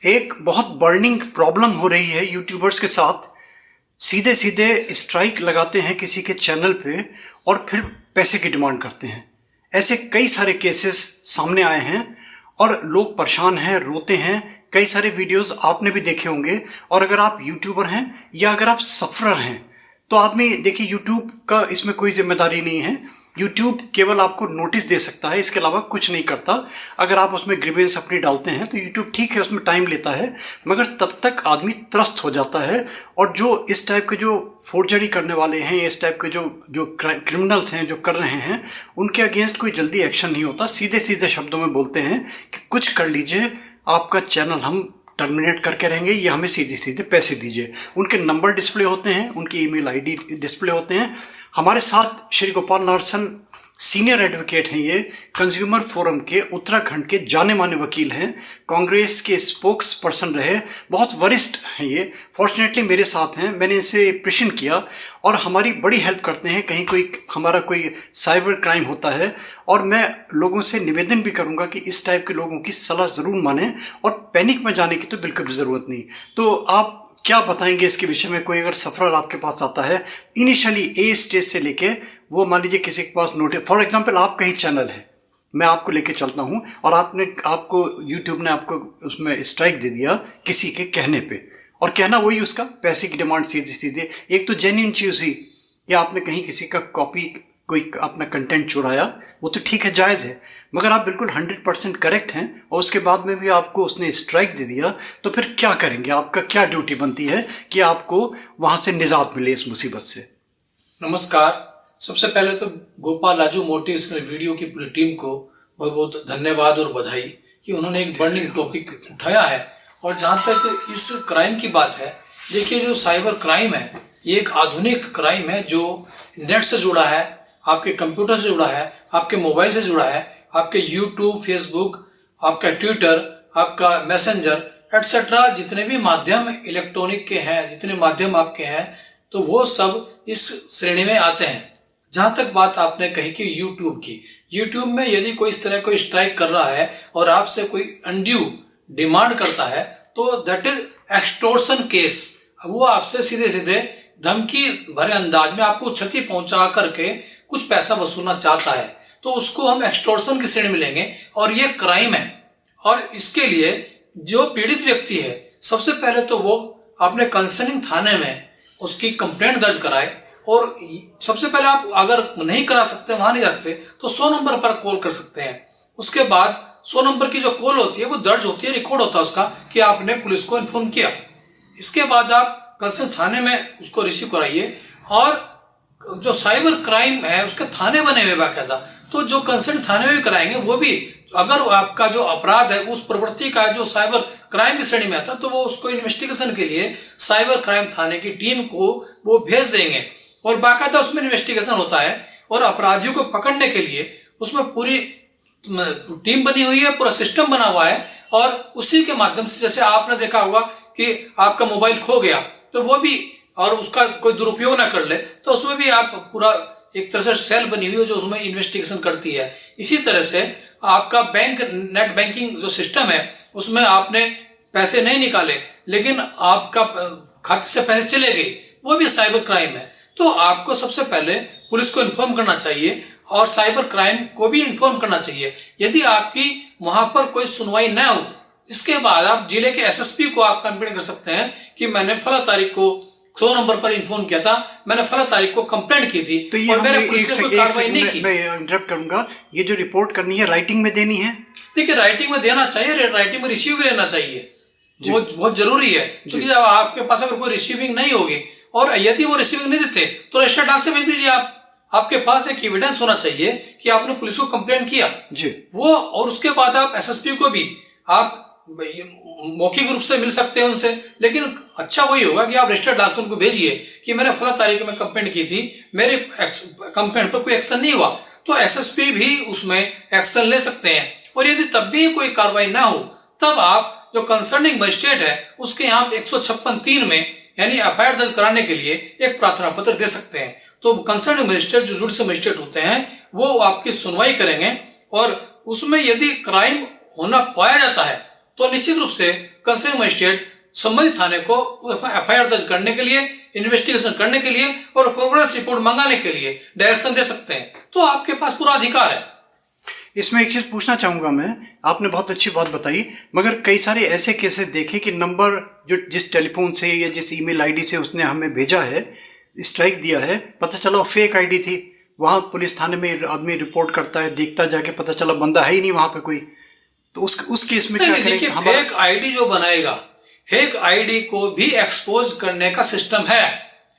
एक बहुत burning problem हो रही है यूट्यूबर्स के साथ। सीधे सीधे स्ट्राइक लगाते हैं किसी के चैनल पे और फिर पैसे की डिमांड करते हैं। ऐसे कई सारे केसेस सामने आए हैं और लोग परेशान हैं, रोते हैं। कई सारे वीडियोस आपने भी देखे होंगे। और अगर आप यूट्यूबर हैं या अगर आप सफरर हैं तो आप में देखिए, यूट्यूब का इसमें कोई जिम्मेदारी नहीं है। यूट्यूब केवल आपको नोटिस दे सकता है, इसके अलावा कुछ नहीं करता। अगर आप उसमें ग्रीवेंस अपनी डालते हैं तो यूट्यूब ठीक है, उसमें टाइम लेता है, मगर तब तक आदमी त्रस्त हो जाता है। और जो इस टाइप के जो फोर्जरी करने वाले हैं, इस टाइप के जो क्रिमिनल्स हैं जो कर रहे हैं, उनके अगेंस्ट कोई जल्दी एक्शन नहीं होता। सीधे सीधे शब्दों में बोलते हैं कि कुछ कर लीजिए, आपका चैनल हम टर्मिनेट करके रहेंगे, ये हमें सीधे सीधे पैसे दीजिए। उनके नंबर डिस्प्ले होते हैं, उनकी ईमेल आईडी डिस्प्ले होते हैं। हमारे साथ श्री गोपाल नारसन सीनियर एडवोकेट हैं, ये कंज्यूमर फोरम के उत्तराखंड के जाने माने वकील हैं, कांग्रेस के स्पोक्स पर्सन रहे, बहुत वरिष्ठ हैं ये। फॉर्चुनेटली मेरे साथ हैं, मैंने इनसे प्रश्न किया और हमारी बड़ी हेल्प करते हैं। कहीं कोई हमारा कोई साइबर क्राइम होता है, और मैं लोगों से निवेदन भी करूंगा कि इस टाइप के लोगों की सलाह ज़रूर मानें और पैनिक में जाने की तो बिल्कुल भी ज़रूरत नहीं। तो आप क्या बताएंगे इसके विषय में? कोई अगर सफरर आपके पास आता है इनिशियली ए स्टेज से लेके, वो मान लीजिए किसी के पास नोटिस, फॉर एग्जांपल आप कहीं चैनल है, मैं आपको लेके चलता हूं और आपको यूट्यूब ने आपको उसमें स्ट्राइक दे दिया किसी के कहने पे, और कहना वही उसका पैसे की डिमांड सीधे सीधे। एक तो जेन्युइन चीज़ हुई कि आपने कहीं किसी का कॉपी, कोई अपना कंटेंट चुराया, वो तो ठीक है, जायज़ है, मगर आप बिल्कुल 100% करेक्ट हैं और उसके बाद में भी आपको उसने स्ट्राइक दे दिया, तो फिर क्या करेंगे? आपका क्या ड्यूटी बनती है कि आपको वहाँ से निजात मिले इस मुसीबत से? नमस्कार। सबसे पहले तो गोपाल राजू मोटिवेशनल वीडियो की पूरी टीम को बहुत बहुत धन्यवाद और बधाई कि उन्होंने एक बर्निंग टॉपिक उठाया है। और जहाँ तक इस क्राइम की बात है, देखिए जो साइबर क्राइम है ये एक आधुनिक क्राइम है जो नेट से जुड़ा है, आपके कंप्यूटर से जुड़ा है, आपके मोबाइल से जुड़ा है, आपके यूट्यूब, फेसबुक, आपका ट्विटर, आपका मैसेंजर एटसेट्रा, जितने भी माध्यम इलेक्ट्रॉनिक के हैं, जितने माध्यम आपके हैं, तो वो सब इस श्रेणी में आते हैं। जहाँ तक बात आपने कही कि यूट्यूब की, यूट्यूब में यदि कोई इस तरह कोई स्ट्राइक कर रहा है और आपसे कोई अनड्यू डिमांड करता है तो दैट इज एक्सटॉर्शन केस। वो आपसे सीधे सीधे धमकी भरे अंदाज में आपको क्षति पहुंचा करके कुछ पैसा वसूलना चाहता है, तो उसको हम एक्सटॉर्शन की श्रेणी में लेंगे और ये क्राइम है। और इसके लिए जो पीड़ित व्यक्ति है, सबसे पहले तो वो अपने कंसर्निंग थाने में उसकी कंप्लेंट दर्ज कराए। और सबसे पहले आप अगर नहीं करा सकते, वहां नहीं जाते, तो 100 नंबर पर कॉल कर सकते हैं। उसके बाद 100 नंबर की जो कॉल होती है वो दर्ज होती है, रिकॉर्ड होता है उसका कि आपने पुलिस को इन्फॉर्म किया। इसके बाद आप कंसर्न थाने में उसको रिसीव कराइए। और जो साइबर क्राइम है उसके थाने बने हुए बाकायदा, तो जो कंसर्न थाने में भी कराएंगे, वो भी अगर आपका जो अपराध है उस प्रवृत्ति का जो साइबर क्राइम की श्रेणी में आता है, तो वो उसको इन्वेस्टिगेशन के लिए साइबर क्राइम थाने की टीम को वो भेज देंगे और बाकायदा उसमें इन्वेस्टिगेशन होता है। और अपराधियों को पकड़ने के लिए उसमें पूरी टीम बनी हुई है, पूरा सिस्टम बना हुआ है। और उसी के माध्यम से, जैसे आपने देखा होगा कि आपका मोबाइल खो गया, तो वो भी, और उसका कोई दुरुपयोग ना कर ले, तो उसमें भी आप पूरा एक तरह से सेल बनी हुई है जो उसमें इन्वेस्टिगेशन करती है। इसी तरह से आपका बैंक, नेट बैंकिंग जो सिस्टम है, उसमें आपने पैसे नहीं निकाले लेकिन आपका खाते से पैसे चले गए, वो भी साइबर क्राइम है। तो आपको सबसे पहले पुलिस को इन्फॉर्म करना चाहिए और साइबर क्राइम को भी इन्फॉर्म करना चाहिए। यदि आपकी वहां पर कोई सुनवाई न हो, इसके बाद आप जिले के एसएसपी को आप कंप्लेंट कर सकते हैं कि मैंने फला तारीख को 100 नंबर पर इन्फॉर्म किया था, मैंने फला तारीख को कंप्लेंट की थी, तो ये और मैंने पुलिस ने कोई कार्रवाई नहीं की। मैं इंटरप्ट करूंगा, ये जो रिपोर्ट करनी है राइटिंग में देनी है? देखिए, राइटिंग में देना चाहिए, राइटिंग में रिसीव भी लेना चाहिए, वो बहुत जरूरी है। क्योंकि जब आपके पास अगर कोई रिसीविंग नहीं होगी, और यदि वो रिसीविंग नहीं देते, तो रजिस्टर डाक से भेज दीजिए आप। आपके पास एक एविडेंस होना चाहिए कि आपने पुलिस को कंप्लेंट किया जी वो। और उसके बाद आप एसएसपी को भी आप मौखिक रूप से मिल सकते हैं उनसे, लेकिन अच्छा वही होगा कि आप रजिस्टर डाक से उनको भेजिए कि मैंने फला तारीख में कंप्लेंट की थी, मेरे कंप्लेंट पर कोई एक्शन नहीं हुआ, तो एसएसपी भी उसमें एक्शन ले सकते हैं। और यदि तब भी कोई कार्रवाई ना हो, तब आप जो कंसर्निंग मजिस्ट्रेट है उसके यहाँ 156(3) में यानी एफआईआर दर्ज कराने के लिए एक प्रार्थना पत्र दे सकते हैं। तो कंसर्न मजिस्ट्रेट, जो जुडिशियल मजिस्ट्रेट होते हैं, वो आपकी सुनवाई करेंगे। और उसमें यदि क्राइम होना पाया जाता है तो निश्चित रूप से कंसर्न मजिस्ट्रेट संबंधित थाने को एफआईआर दर्ज करने के लिए, इन्वेस्टिगेशन करने के लिए और प्रोग्रेस रिपोर्ट मंगाने के लिए डायरेक्शन दे सकते हैं। तो आपके पास पूरा अधिकार है। इसमें एक चीज पूछना चाहूंगा मैं, आपने बहुत अच्छी बात बताई, मगर कई सारे ऐसे केसेस देखे कि नंबर जो जिस टेलीफोन से या जिस ईमेल आईडी से उसने हमें भेजा है, स्ट्राइक दिया है, पता चला फेक आईडी थी। वहां पुलिस थाने में आदमी रिपोर्ट करता है, देखता जाके पता चला बंदा है ही नहीं वहां पे कोई, तो उस केस में क्या करेंगे? फेक आईडी जो बनाएगा, फेक आईडी को भी एक्सपोज करने का सिस्टम है।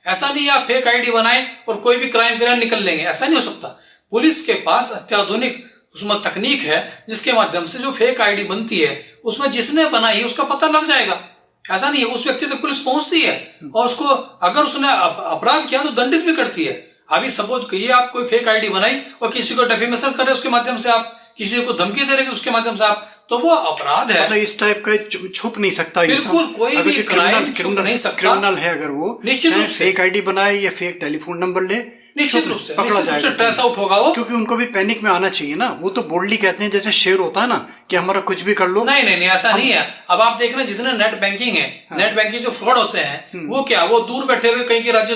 ऐसा नहीं आप फेक आईडी बनाएं और कोई भी क्राइम करें निकल लेंगे, ऐसा नहीं हो सकता। पुलिस के पास अत्याधुनिक उसमें तकनीक है जिसके माध्यम से जो फेक आईडी बनती है उसमें जिसने बनाई उसका पता लग जाएगा। ऐसा नहीं है, उस व्यक्ति तक पुलिस पहुंचती है और उसको अगर उसने अपराध किया तो दंडित भी करती है। अभी सपोज कहिए आप कोई फेक आईडी बनाई और किसी को डिफेमेशन कर रहे, उसके माध्यम से आप किसी को धमकी दे रहे उसके माध्यम से आप, तो वो अपराध है। मतलब इस टाइप का छुप नहीं सकता, बिल्कुल कोई भी क्राइम छुप नहीं सकता। क्रिमिनल है अगर वो निश्चित रूप से फेक आईडी बनाए या फेक टेलीफोन नंबर ले, निश्चित रूप से पकड़ा जाएगा, ट्रेस आउट होगा वो। क्योंकि उनको भी पैनिक में आना चाहिए ना। वो तो बोल्डली कहते हैं जैसे शेर होता है ना कि हमारा कुछ भी कर लो। नहीं नहीं नहीं, ऐसा नहीं है। अब आप देख रहे हैं जितने नेट बैंकिंग है, नेट बैंकिंग जो फ्रॉड होते हैं वो क्या, वो दूर बैठे हुए कहीं के राज्य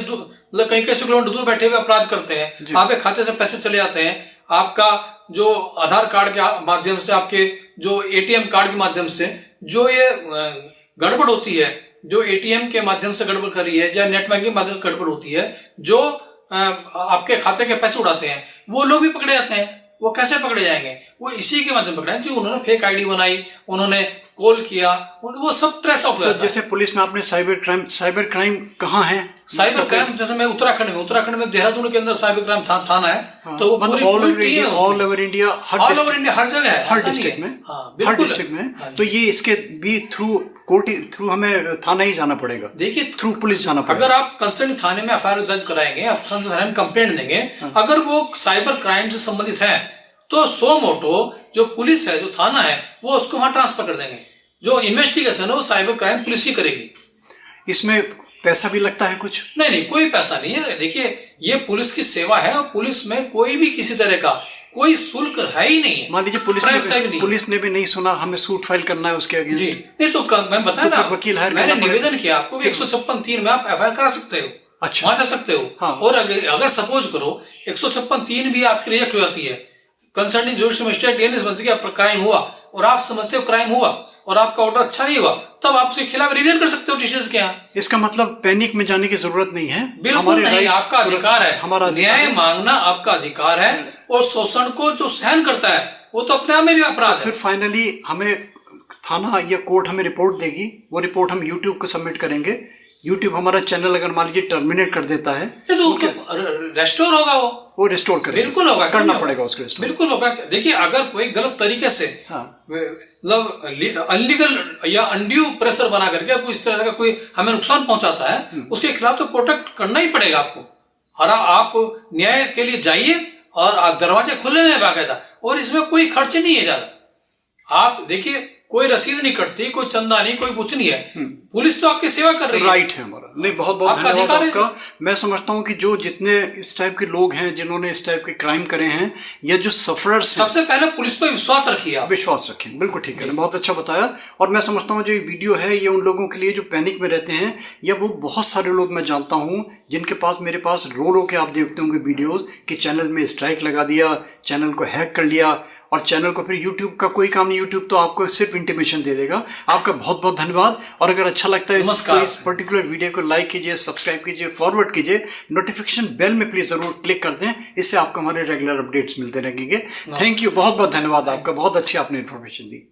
कहीं कई किलोमीटर दूर बैठे हुए अपराध करते हैं। आपके खाते से पैसे चले जाते हैं, आपका जो आधार कार्ड के माध्यम से, आपके जो एटीएम कार्ड के माध्यम से जो ये गड़बड़ होती है, जो एटीएम के माध्यम से गड़बड़ कर रही है या नेट बैंकिंग के माध्यम से गड़बड़ होती है, जो आपके खाते के पैसे उड़ाते हैं, वो लोग भी पकड़े जाते हैं। वो कैसे पकड़े जाएंगे? वो इसी के माध्यम पकड़े जो उन्होंने फेक आईडी बनाई, उन्होंने कॉल किया, वो सब ट्रेस आउट हो जाता है। जैसे पुलिस में आपने साइबर क्राइम कहाँ है? साइबर क्राइम जैसे मैं उत्तराखंड में देहरादून के अंदर साइबर क्राइम थाना है। हाँ, तो मतलब ऑल ओवर इंडिया हर जगह है, हर डिस्ट्रिक्ट में। हाँ, हर डिस्ट्रिक्ट में। तो ये इसके भी थ्रू हमें थाना ही जाना पड़ेगा। देखिए थ्रू पुलिस जाना पड़ेगा। अगर आप कंसर्न थाने में एफआईआर दर्ज कराएंगे, आप थाने में कंप्लेंट देंगे, अगर वो साइबर क्राइम से संबंधित है तो सो मोटो जो पुलिस है, जो थाना है, वो उसको वहां ट्रांसफर कर देंगे। जो इन्वेस्टिगेशन है वो साइबर क्राइम पुलिस ही करेगी। इसमें पैसा भी लगता है कुछ? नहीं, कोई पैसा नहीं है। देखिए ये पुलिस की सेवा है और पुलिस में कोई भी किसी तरह का कोई शुल्क है ही नहीं है। मान लीजिए पुलिस ने भी नहीं सुना, हमें सूट फाइल करना है उसके अगेंस्ट, नहीं तो मैं बताया ना, वकील हायर मैंने निवेदन किया आपको 156(3) में आप एफआईआर करा सकते हो। अच्छा, वहां जा सकते हो। हाँ। और अगर सपोज करो 156(3) भी आपकी रिजेक्ट हो जाती है, कंसर्निंग जुडिशियल मजिस्ट्रेट ये नहीं समझते कि क्राइम हुआ और आप समझते हो क्राइम हुआ और आपका ऑर्डर अच्छा नहीं हुआ, तब आप उसके खिलाफ रिवीजन कर सकते हो टीचर्स के यहाँ। इसका मतलब पैनिक में जाने की जरूरत नहीं है। बिल्कुल नहीं, आपका अधिकार है, हमारा न्याय मांगना आपका अधिकार है। और शोषण को जो सहन करता है वो तो अपने आप में भी अपराध है। फिर फाइनली हमें थाना या कोर्ट हमें रिपोर्ट देगी, वो रिपोर्ट हम यूट्यूब को सबमिट करेंगे। यूट्यूब हमारा चैनल अगर मान लीजिए टर्मिनेट कर देता है तो रेस्टोर होगा, वो रिस्टोर करेगा। बिल्कुल होगा, करना पड़ेगा उसको रिस्टोर। बिल्कुल होगा। देखिए अगर कोई गलत तरीके से मतलब अनलीगल या अनड्यू प्रेशर बना करके कोई इस तरह का कोई हमें नुकसान पहुंचाता है, उसके खिलाफ तो प्रोटेक्ट करना ही पड़ेगा आपको। और आप न्याय के लिए जाइए और दरवाजे खुले हुए हैं बाकायदा, और इसमें कोई खर्च नहीं है ज्यादा। आप देखिए कोई रसीद नहीं कटती, कोई चंदा नहीं, कोई कुछ नहीं है। पुलिस तो आपकी सेवा कर रही है। राइट है हमारा। नहीं, बहुत बहुत धन्यवाद आपका। मैं समझता हूँ कि जो जितने इस टाइप के लोग हैं जिन्होंने इस टाइप के क्राइम करे हैं या जो सफरर्स, सबसे पहले पुलिस पर विश्वास रखिए आप। विश्वास रखें, बिल्कुल ठीक है, बहुत अच्छा बताया। और मैं समझता हूँ जो ये वीडियो है ये उन लोगों के लिए जो पैनिक में रहते हैं, या वो बहुत सारे लोग मैं जानता हूँ जिनके पास मेरे पास रो के आप देखते होंगे वीडियोस कि चैनल में स्ट्राइक लगा दिया, चैनल को हैक कर लिया, और चैनल को फिर यूट्यूब का कोई काम नहीं, यूट्यूब तो आपको सिर्फ इंटीमेशन दे देगा। आपका बहुत बहुत धन्यवाद। और अगर अच्छा लगता है तो इस पर्टिकुलर वीडियो को लाइक कीजिए, सब्सक्राइब कीजिए, फॉरवर्ड कीजिए, नोटिफिकेशन बेल में प्लीज जरूर क्लिक कर दें, इससे आपको हमारे रेगुलर अपडेट्स मिलते रहेंगे। थैंक यू, बहुत बहुत धन्यवाद आपका, बहुत अच्छी आपने इन्फॉर्मेशन दी।